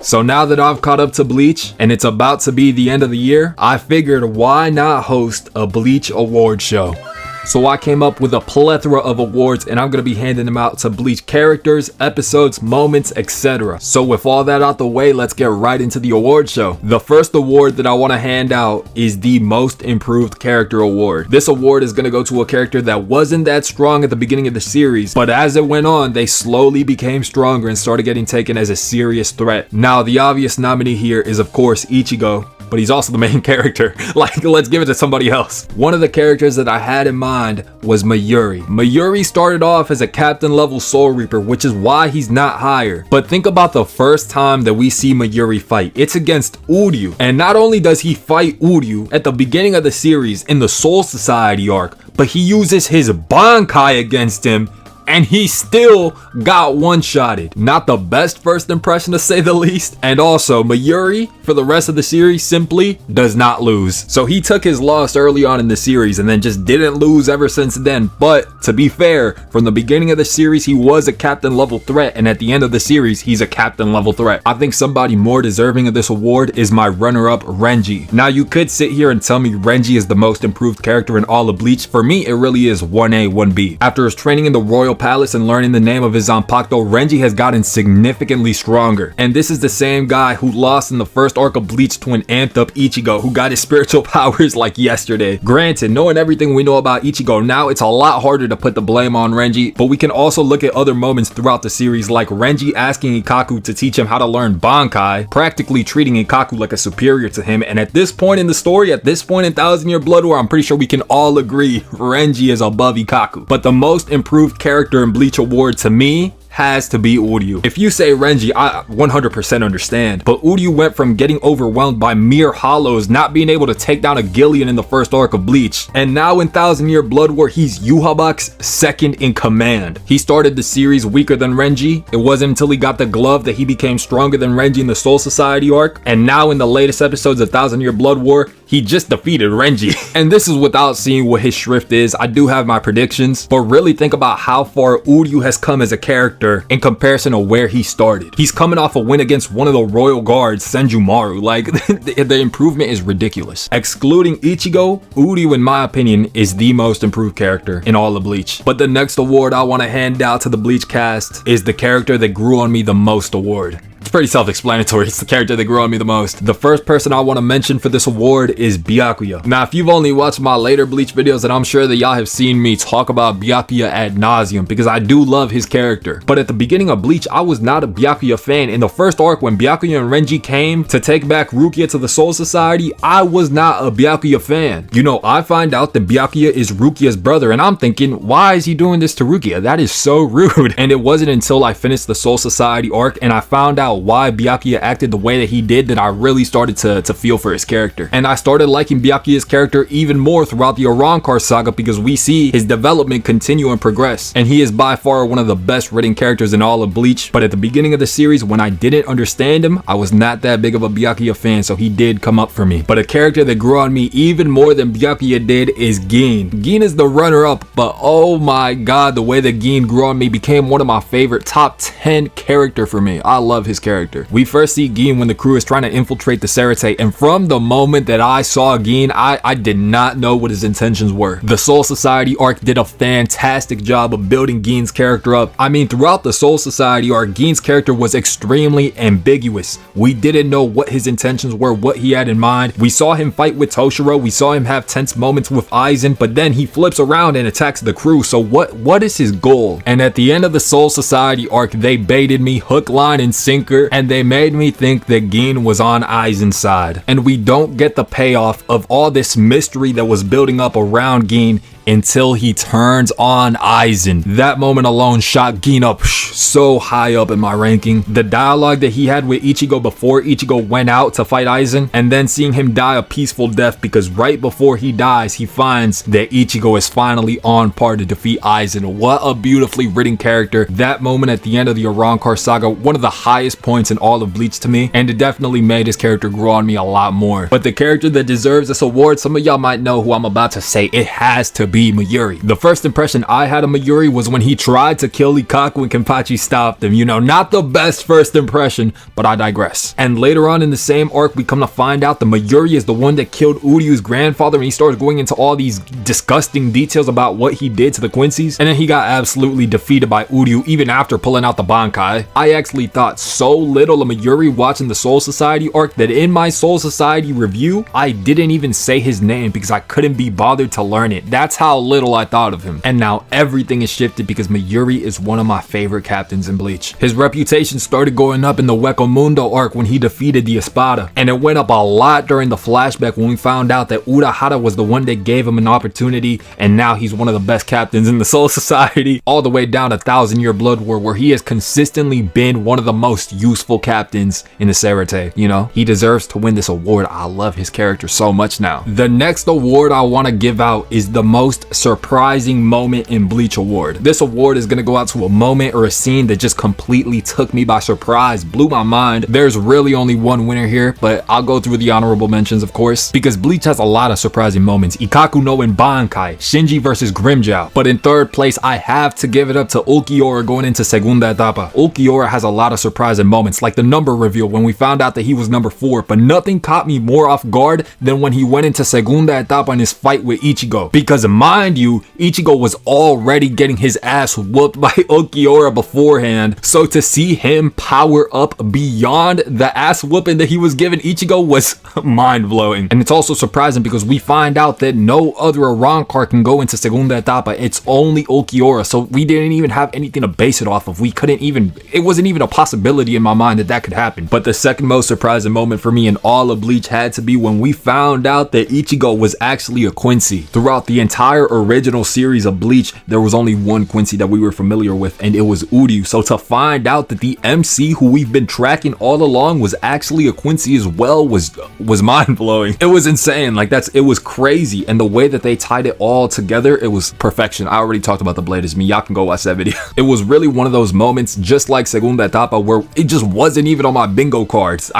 So now that I've caught up to Bleach and it's about to be the end of the year, I figured why not host a Bleach Award Show. So I came up with a plethora of awards and I'm going to be handing them out to Bleach characters, episodes, moments, etc. So with all that out the way, let's get right into the award show. The first award that I want to hand out is the Most Improved Character Award. This award is going to go to a character that wasn't that strong at the beginning of the series, but as it went on, they slowly became stronger and started getting taken as a serious threat. Now, the obvious nominee here is of course Ichigo, but he's also the main character. Like, let's give it to somebody else. One of the characters that I had in mind was Mayuri. Mayuri started off as a captain level Soul Reaper, which is why he's not higher. But think about the first time that we see Mayuri fight. It's against Uryu. And not only does he fight Uryu at the beginning of the series in the Soul Society arc, but he uses his Bankai against him and he still got one-shotted. Not the best first impression to say the least. And also, Mayuri, for the rest of the series, simply does not lose. So he took his loss early on in the series and then just didn't lose ever since then. But to be fair, from the beginning of the series, he was a captain level threat. And at the end of the series, he's a captain level threat. I think somebody more deserving of this award is my runner-up, Renji. Now, you could sit here and tell me Renji is the most improved character in all of Bleach. For me, it really is 1A, 1B. After his training in the Royal Palace and learning the name of his Zanpakuto, Renji has gotten significantly stronger. And this is the same guy who lost in the first arc of Bleach to an amped up Ichigo who got his spiritual powers like yesterday. Granted, knowing everything we know about Ichigo now, it's a lot harder to put the blame on Renji, but we can also look at other moments throughout the series like Renji asking Ikkaku to teach him how to learn Bankai, practically treating Ikkaku like a superior to him. And at this point in the story, at this point in Thousand-Year Blood War, I'm pretty sure we can all agree Renji is above Ikkaku. But the most improved character in Bleach Award to me has to be Uryu. If you say Renji, I 100% understand, but Uryu went from getting overwhelmed by mere hollows, not being able to take down a Gillian in the first arc of Bleach, and now in Thousand-Year Blood War, he's Yhwach's second in command. He started the series weaker than Renji. It wasn't until he got the glove that he became stronger than Renji in the Soul Society arc, and now in the latest episodes of Thousand-Year Blood War, he just defeated Renji. And this is without seeing what his shrift is. I do have my predictions, but really think about how far Uryu has come as a character in comparison to where he started. He's coming off a win against one of the royal guards, Senjumaru. Like, the improvement is ridiculous. Excluding Ichigo, Uryu, in my opinion, is the most improved character in all of Bleach. But the next award I want to hand out to the Bleach cast is the character that grew on me the most award. It's pretty self-explanatory. It's the character that grew on me the most. The first person I want to mention for this award is Byakuya. Now, if you've only watched my later Bleach videos, then I'm sure that y'all have seen me talk about Byakuya ad nauseum because I do love his character. But at the beginning of Bleach, I was not a Byakuya fan. In the first arc, when Byakuya and Renji came to take back Rukia to the Soul Society, I was not a Byakuya fan. You know, I find out that Byakuya is Rukia's brother, and I'm thinking, why is he doing this to Rukia? That is so rude. And it wasn't until I finished the Soul Society arc and I found out why Byakuya acted the way that he did that I really started to feel for his character. And I started liking Byakuya's character even more throughout the Arrancar saga because we see his development continue and progress. And he is by far one of the best written characters in all of Bleach. But at the beginning of the series, when I didn't understand him, I was not that big of a Byakuya fan, so he did come up for me. But a character that grew on me even more than Byakuya did is Gin. Gin is the runner-up, but oh my god, the way that Gin grew on me became one of my favorite top 10 character for me. I love his character. We first see Gin when the crew is trying to infiltrate the Serite, and from the moment that I saw Gin, I did not know what his intentions were. The Soul Society arc did a fantastic job of building Gin's character up. I mean, throughout the Soul Society arc, Gin's character was extremely ambiguous. We didn't know what his intentions were, what he had in mind. We saw him fight with Toshiro, we saw him have tense moments with Aizen, but then he flips around and attacks the crew. So what is his goal? And at the end of the Soul Society arc, they baited me hook, line, and sinker, and they made me think that Gin was on Aizen's side. And we don't get the payoff of all this mystery that was building up around Gin until he turns on Aizen. That moment alone shot Gin up so high up in my ranking. The dialogue that he had with Ichigo before Ichigo went out to fight Aizen, and then seeing him die a peaceful death because right before he dies, he finds that Ichigo is finally on par to defeat Aizen. What a beautifully written character. That moment at the end of the Arrancar saga, one of the highest points in all of Bleach to me, and it definitely made his character grow on me a lot more. But the character that deserves this award, some of y'all might know who I'm about to say. It has to be be Mayuri. The first impression I had of Mayuri was when he tried to kill Ikaku and Kenpachi stopped him. You know, not the best first impression, but I digress. And later on in the same arc, we come to find out that Mayuri is the one that killed Uryu's grandfather, and he starts going into all these disgusting details about what he did to the Quincy's, and then he got absolutely defeated by Uryu even after pulling out the Bankai. I actually thought so little of Mayuri watching the Soul Society arc that in my Soul Society review, I didn't even say his name because I couldn't be bothered to learn it. That's how little I thought of him. And now everything is shifted because Mayuri is one of my favorite captains in Bleach. His reputation started going up in the Hueco Mundo arc when he defeated the Espada, and it went up a lot during the flashback when we found out that Urahara was the one that gave him an opportunity, and now he's one of the best captains in the Soul Society, all the way down to Thousand-Year Blood War, where he has consistently been one of the most useful captains in the Serete. You know, he deserves to win this award. I love his character so much now. The next award I want to give out is the most surprising moment in Bleach Award. This award is going to go out to a moment or a scene that just completely took me by surprise, blew my mind. There's really only one winner here, but I'll go through the honorable mentions, of course, because Bleach has a lot of surprising moments. Ikaku no in Bankai, Shinji versus Grimmjow. But in third place, I have to give it up to Ulquiorra going into Segunda Etapa. Ulquiorra has a lot of surprising moments, like the number reveal when we found out that he was number 4, but nothing caught me more off guard than when he went into Segunda Etapa in his fight with Ichigo. Because mind you, Ichigo was already getting his ass whooped by Ulquiorra beforehand, so to see him power up beyond the ass whooping that he was giving Ichigo was mind-blowing. And it's also surprising because we find out that no other Arrancar can go into Segunda Etapa. It's only Ulquiorra, so we didn't even have anything to base it off of. We couldn't even, it wasn't even a possibility in my mind that that could happen. But the second most surprising moment for me in all of Bleach had to be when we found out that Ichigo was actually a Quincy. Throughout the entire original series of Bleach, there was only one Quincy that we were familiar with, and it was Uryu. So to find out that the MC who we've been tracking all along was actually a Quincy as well was mind-blowing. It was insane. Like, it was crazy, and the way that they tied it all together, it was perfection. I already talked about the Blade is Me. Y'all can go watch that video. It was really one of those moments, just like Segunda Etapa, where it just wasn't even on my bingo cards.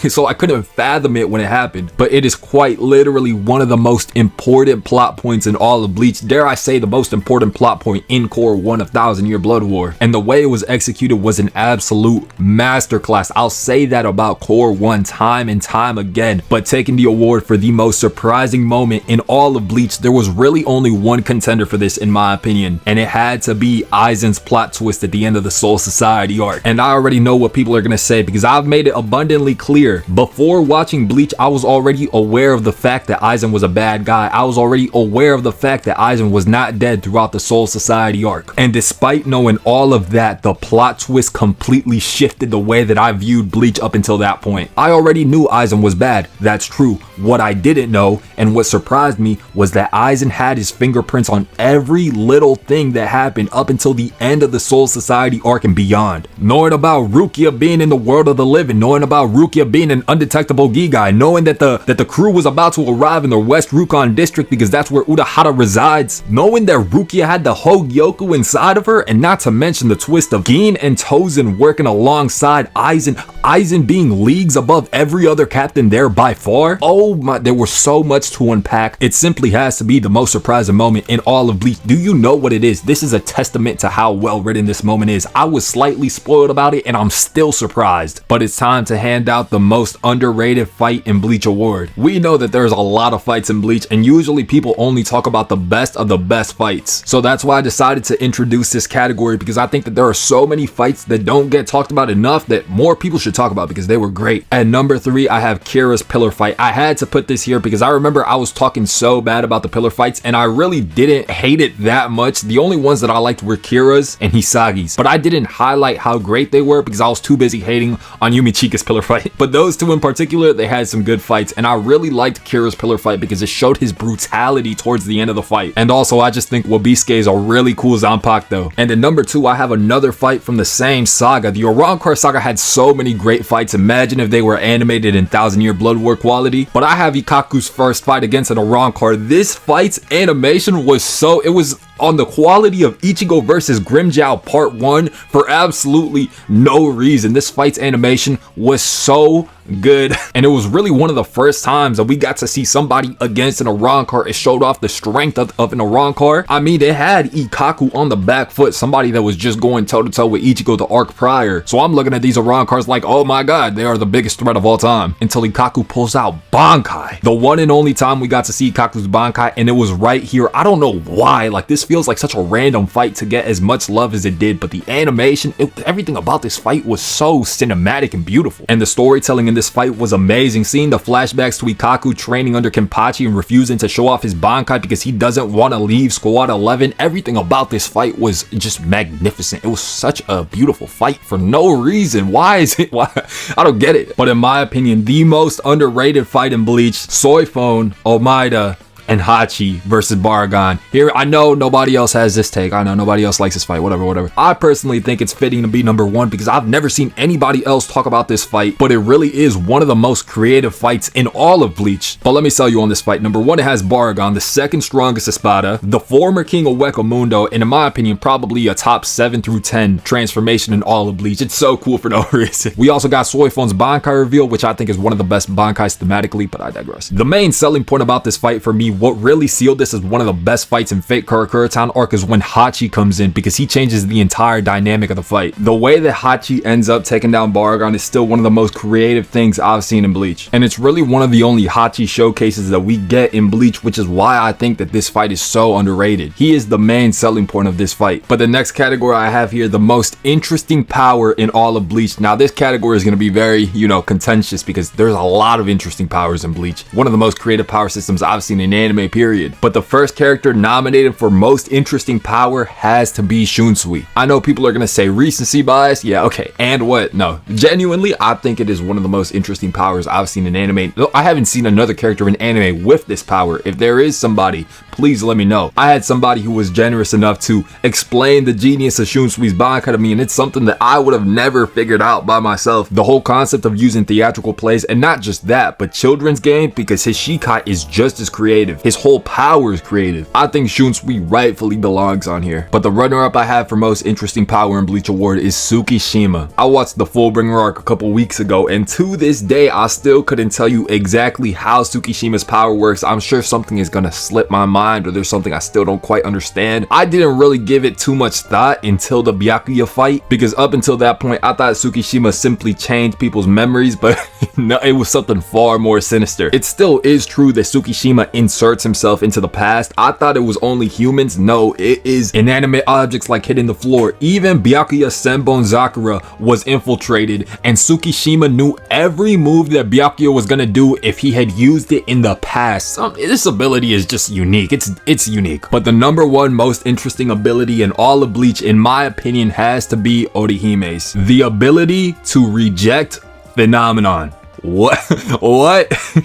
So I couldn't fathom it when it happened. But it is quite literally one of the most important plot points in all of Bleach. Dare I say the most important plot point in Cour 1 of Thousand-Year Blood War. And the way it was executed was an absolute masterclass. I'll say that about Cour 1 time and time again. But taking the award for the most surprising moment in all of Bleach, there was really only one contender for this in my opinion, and it had to be Aizen's plot twist at the end of the Soul Society arc. And I already know what people are gonna say because I've made it abundantly clear. Before watching Bleach, I was already aware of the fact that Aizen was a bad guy. I was already aware of the fact that Aizen was not dead throughout the Soul Society arc. And despite knowing all of that, the plot twist completely shifted the way that I viewed Bleach up until that point. I already knew Aizen was bad, that's true. What I didn't know and what surprised me was that Aizen had his fingerprints on every little thing that happened up until the end of the Soul Society arc and beyond. Knowing about Rukia being in the world of the living, knowing about Rukia being an undetectable Gigai, knowing that the crew was about to arrive in the West Rukon district because that's where Urahara resides, knowing that Rukia had the Hogyoku inside of her, and not to mention the twist of Gin and Tozen working alongside Aizen being leagues above every other captain there by far. Oh my, there was so much to unpack. It simply has to be the most surprising moment in all of Bleach. Do you know what it is? This is a testament to how well written this moment is. I was slightly spoiled about it and I'm still surprised. But it's time to hand out the most underrated fight in Bleach Award. We know that there's a lot of fights in Bleach and usually people only talk about the best of the best fights. So that's why I decided to introduce this category, because I think that there are so many fights that don't get talked about enough that more people should talk about because they were great. At number 3, I have Kira's pillar fight. I had to put this here because I remember I was talking so bad about the pillar fights and I really didn't hate it that much. The only ones that I liked were Kira's and Hisagi's, but I didn't highlight how great they were because I was too busy hating on Yumichika's pillar fight. But those two in particular, they had some good fights, and I really liked Kira's pillar fight because it showed his brutality towards the end of the fight. And also I just think Wabisuke is a really cool Zanpakuto. And at number 2, I have another fight from the same saga. The Arrancar saga had so many great fights. Imagine if they were animated in Thousand-Year Blood War quality. But I have Ikaku's first fight against an Arrancar. This fight's animation was so, it was on the quality of Ichigo versus Grimmjow Part 1 for absolutely no reason. This fight's animation was so good, and it was really one of the first times that we got to see somebody against an Arrancar. It showed off the strength of an Arrancar. I mean, it had Ikkaku on the back foot, somebody that was just going toe to toe with Ichigo the arc prior. So I'm looking at these Arrancars like, oh my god, they are the biggest threat of all time, until Ikkaku pulls out Bankai, the one and only time we got to see Ikkaku's Bankai, and it was right here. I don't know why, like, this feels like such a random fight to get as much love as it did, but the animation, everything about this fight was so cinematic and beautiful, and the storytelling in this fight was amazing. Seeing the flashbacks to Ikkaku training under Kenpachi and refusing to show off his Bankai because he doesn't want to leave Squad 11, everything about this fight was just magnificent. It was such a beautiful fight for no reason. Why is it? Why? I don't get it. But in my opinion, the most underrated fight in Bleach, Soifone, Omaida, and Hachi versus Baragon. Here, I know nobody else has this take. I know nobody else likes this fight, whatever. I personally think it's fitting to be number 1 because I've never seen anybody else talk about this fight, but it really is one of the most creative fights in all of Bleach. But let me sell you on this fight. Number 1, it has Baragon, the second strongest Espada, the former king of Wekamundo, and in my opinion, probably a top 7 through 10 transformation in all of Bleach. It's so cool for no reason. We also got Soifone's Bankai reveal, which I think is one of the best Bankais thematically, but I digress. The main selling point about this fight for me, what really sealed this as one of the best fights in Fate Karakura Town arc, is when Hachi comes in, because he changes the entire dynamic of the fight. The way that Hachi ends up taking down Baragon is still one of the most creative things I've seen in Bleach, and it's really one of the only Hachi showcases that we get in Bleach, which is why I think that this fight is so underrated. He is the main selling point of this fight. But the next category I have here, the most interesting power in all of Bleach. Now this category is going to be very, contentious, because there's a lot of interesting powers in Bleach. One of the most creative power systems I've seen in anime, period. But the first character nominated for most interesting power has to be Shunsui. I know people are gonna say recency bias, yeah, okay, and what? No, genuinely, I think it is one of the most interesting powers I've seen in anime. I haven't seen another character in anime with this power. If there is somebody, please let me know. I had somebody who was generous enough to explain the genius of Shunsui's Bankai to me, and it's something that I would have never figured out by myself. The whole concept of using theatrical plays, and not just that, but children's game, because his Shikai is just as creative. His whole power is creative. I think Shunsui rightfully belongs on here. But the runner-up I have for most interesting power in Bleach Award is Tsukishima. I watched the Fullbringer arc a couple weeks ago, and to this day, I still couldn't tell you exactly how Tsukishima's power works. I'm sure something is gonna slip my mind, or there's something I still don't quite understand. I didn't really give it too much thought until the Byakuya fight, because up until that point, I thought Tsukishima simply changed people's memories, but no, it was something far more sinister. It still is true that Tsukishima inserts himself into the past. I thought it was only humans. No, it is inanimate objects like hitting the floor. Even Byakuya Senbon Zakura was infiltrated, and Tsukishima knew every move that Byakuya was gonna do if he had used it in the past. This ability is just unique. It's unique. But the number 1 most interesting ability in all of Bleach, in my opinion, has to be Orihime's. The ability to reject phenomenon. What?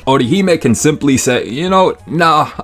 Orihime can simply say, no,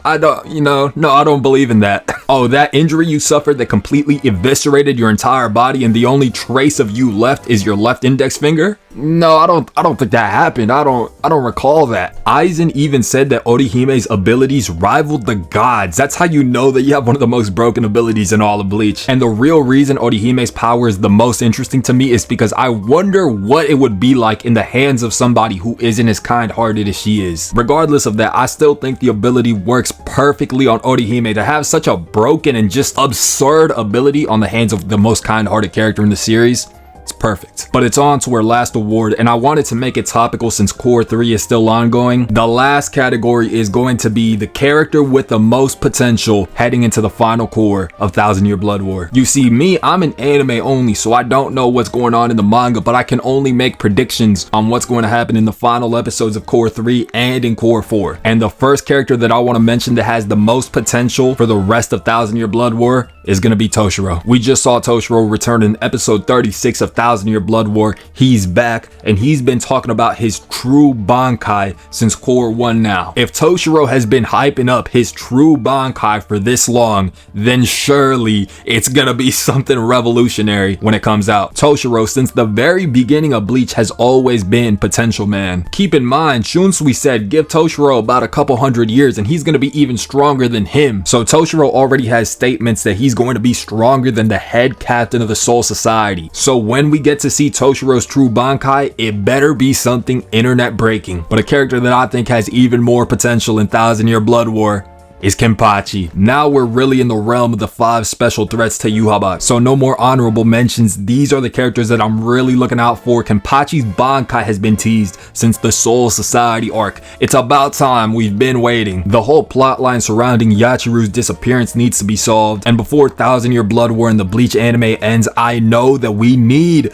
I don't believe in that. Oh, that injury you suffered that completely eviscerated your entire body and the only trace of you left is your left index finger? No, I don't think that happened. I don't recall that. Aizen even said that Orihime's abilities rivaled the gods. That's how you know that you have one of the most broken abilities in all of Bleach. And the real reason Orihime's power is the most interesting to me is because I wonder what it would be like in the hands of somebody who isn't as kind-hearted as she is. Regardless of that, I still think the ability works perfectly on Orihime. To have such a broken and just absurd ability on the hands of the most kind-hearted character in the series, it's perfect. But it's on to our last award, and I wanted to make it topical since Cour 3 is still ongoing. The last category is going to be the character with the most potential heading into the final Cour of Thousand-Year Blood War. You see, me, I'm an anime only, so I don't know what's going on in the manga, but I can only make predictions on what's going to happen in the final episodes of Cour 3 and in Cour 4. And the first character that I want to mention that has the most potential for the rest of Thousand-Year Blood War is going to be Toshiro. We just saw Toshiro return in episode 36 of Thousand-Year Blood War, he's back, and he's been talking about his true Bankai since Cour 1 now. If Toshiro has been hyping up his true Bankai for this long, then surely it's gonna be something revolutionary when it comes out. Toshiro, since the very beginning of Bleach, has always been potential man. Keep in mind, Shunsui said give Toshiro about a couple hundred years and he's gonna be even stronger than him. So Toshiro already has statements that he's going to be stronger than the head captain of the Soul Society. So when we get to see Toshiro's true Bankai, it better be something internet breaking. But a character that I think has even more potential in Thousand-Year Blood War is Kenpachi. Now we're really in the realm of the 5 special threats to Yhwach. So no more honorable mentions. These are the characters that I'm really looking out for. Kenpachi's Bankai has been teased since the Soul Society arc. It's about time. We've been waiting. The whole plotline surrounding Yachiru's disappearance needs to be solved. And before Thousand-Year Blood War and the Bleach anime ends, I know that we need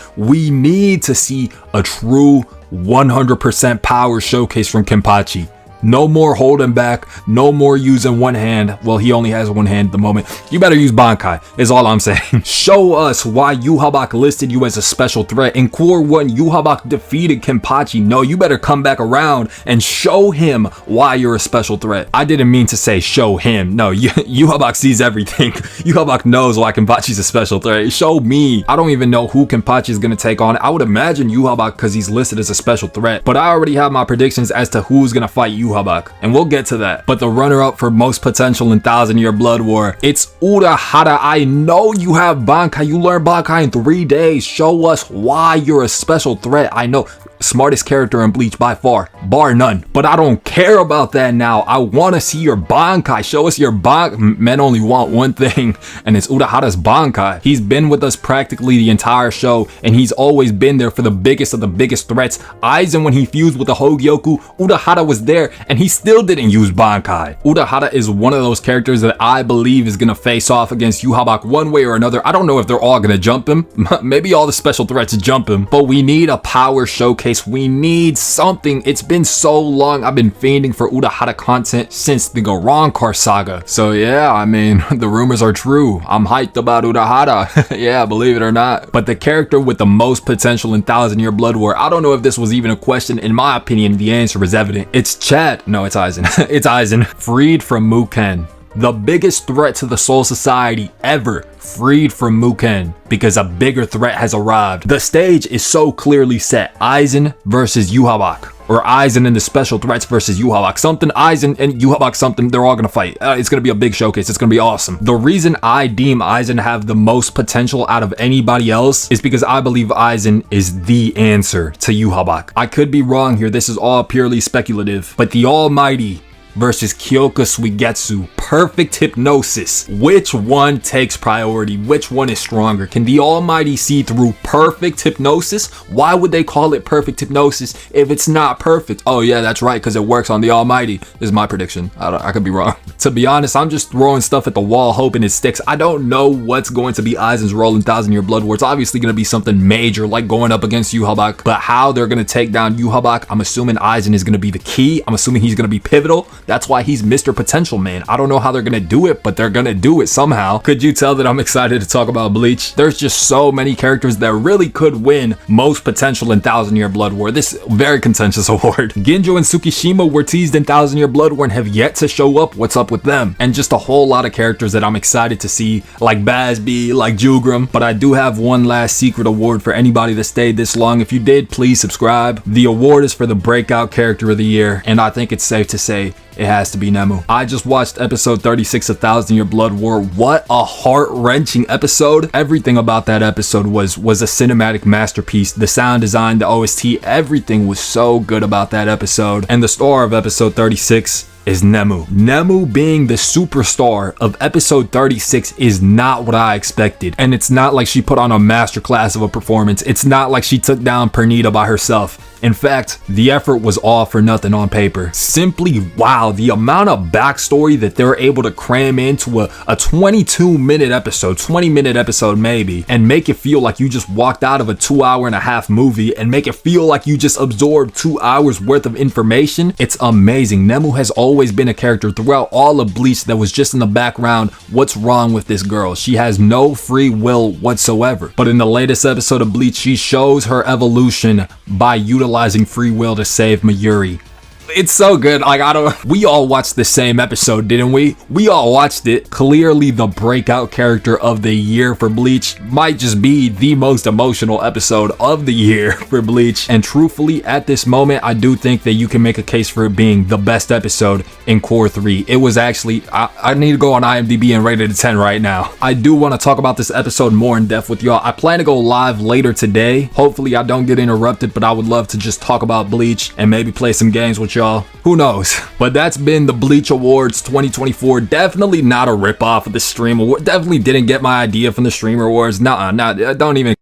to see a true 100% power showcase from Kenpachi. No more holding back, no more using one hand. Well, he only has one hand at the moment. You better use Bankai, is all I'm saying. Show us why Yhwach listed you as a special threat. In Cour 1, Yhwach defeated Kenpachi. No, you better come back around and show him why you're a special threat. I didn't mean to say show him. No, Yhwach sees everything. Yhwach knows why Kenpachi's a special threat. Show me. I don't even know who Kenpachi is going to take on. I would imagine Yhwach because he's listed as a special threat. But I already have my predictions as to who's going to fight Yhwach. And we'll get to that. But the runner-up for most potential in Thousand-Year Blood War, it's Urahara. I know you have Bankai. You learned Bankai in 3 days. Show us why you're a special threat. I know, smartest character in Bleach by far, bar none. But I don't care about that now. I want to see your Bankai. Show us your Bankai. Men only want one thing, and it's Urahara's Bankai. He's been with us practically the entire show, and he's always been there for the biggest of the biggest threats. Aizen, when he fused with the Hogyoku, Urahara was there, and he still didn't use Bankai. Urahara is one of those characters that I believe is going to face off against Yhwach one way or another. I don't know if they're all going to jump him. Maybe all the special threats jump him, but we need a power showcase. We need something. It's been so long. I've been fiending for Urahara content since the Garankar saga. So yeah, I mean, the rumors are true. I'm hyped about Urahara. Yeah, believe it or not. But the character with the most potential in Thousand-Year Blood War, I don't know if this was even a question. In my opinion, the answer is evident. It's Chad. No, it's Aizen. It's Aizen. Freed from Muken. The biggest threat to the Soul Society ever, freed from Muken, because a bigger threat has arrived. The stage is so clearly set. Aizen versus Yhwach. Or Aizen and the special threats versus Yhwach. Something, Aizen and Yhwach something, they're all gonna fight. It's gonna be a big showcase. It's gonna be awesome. The reason I deem Aizen to have the most potential out of anybody else is because I believe Aizen is the answer to Yhwach. I could be wrong here. This is all purely speculative. But the Almighty versus Kyoka Suigetsu, perfect hypnosis. Which one takes priority? Which one is stronger? Can the Almighty see through perfect hypnosis? Why would they call it perfect hypnosis if it's not perfect? Oh yeah, that's right, because it works on the Almighty. This is my prediction. I could be wrong. To be honest, I'm just throwing stuff at the wall hoping it sticks. I don't know what's going to be Aizen's role in Thousand-Year Blood War. It's obviously going to be something major, like going up against Yhwach, but how they're going to take down Yhwach, I'm assuming Aizen is going to be the key. I'm assuming he's going to be pivotal. That's why he's Mr. Potential Man. I don't know how they're gonna do it, but they're gonna do it somehow. Could you tell that I'm excited to talk about Bleach? There's just so many characters that really could win most potential in Thousand-Year Blood War. This very contentious award. Ginjo and Tsukishima were teased in Thousand-Year Blood War and have yet to show up. What's up with them? And just a whole lot of characters that I'm excited to see, like Basby, like Jugram. But I do have one last secret award for anybody that stayed this long. If you did, please subscribe. The award is for the breakout character of the year, and I think it's safe to say it has to be Nemu. I just watched episode 36 of Thousand-Year Blood War. What a heart-wrenching episode. Everything about that episode was a cinematic masterpiece. The sound design, the OST, everything was so good about that episode. And the star of episode 36 is Nemu. Nemu being the superstar of episode 36 is not what I expected. And it's not like she put on a masterclass of a performance. It's not like she took down Pernita by herself. In fact, the effort was all for nothing on paper. Simply wow, the amount of backstory that they're able to cram into a 22-minute episode, 20-minute episode maybe, and make it feel like you just walked out of a 2.5-hour movie and make it feel like you just absorbed 2 hours worth of information. It's amazing. Nemu has always always been a character throughout all of Bleach that was just in the background. What's wrong with this girl? She has no free will whatsoever. But in the latest episode of Bleach, she shows her evolution by utilizing free will to save Mayuri. It's so good. Like, we all watched the same episode, didn't we? We all watched it. Clearly the breakout character of the year for Bleach might just be the most emotional episode of the year for Bleach. And truthfully, at this moment, I do think that you can make a case for it being the best episode in Cour 3. It was actually, I need to go on IMDb and rate it a 10 right now. I do want to talk about this episode more in depth with y'all. I plan to go live later today. Hopefully I don't get interrupted, but I would love to just talk about Bleach and maybe play some games with y'all. Who knows? But that's been the Bleach Awards 2024. Definitely not a ripoff of the Stream Award. Definitely didn't get my idea from the Streamer Awards. Nah, don't even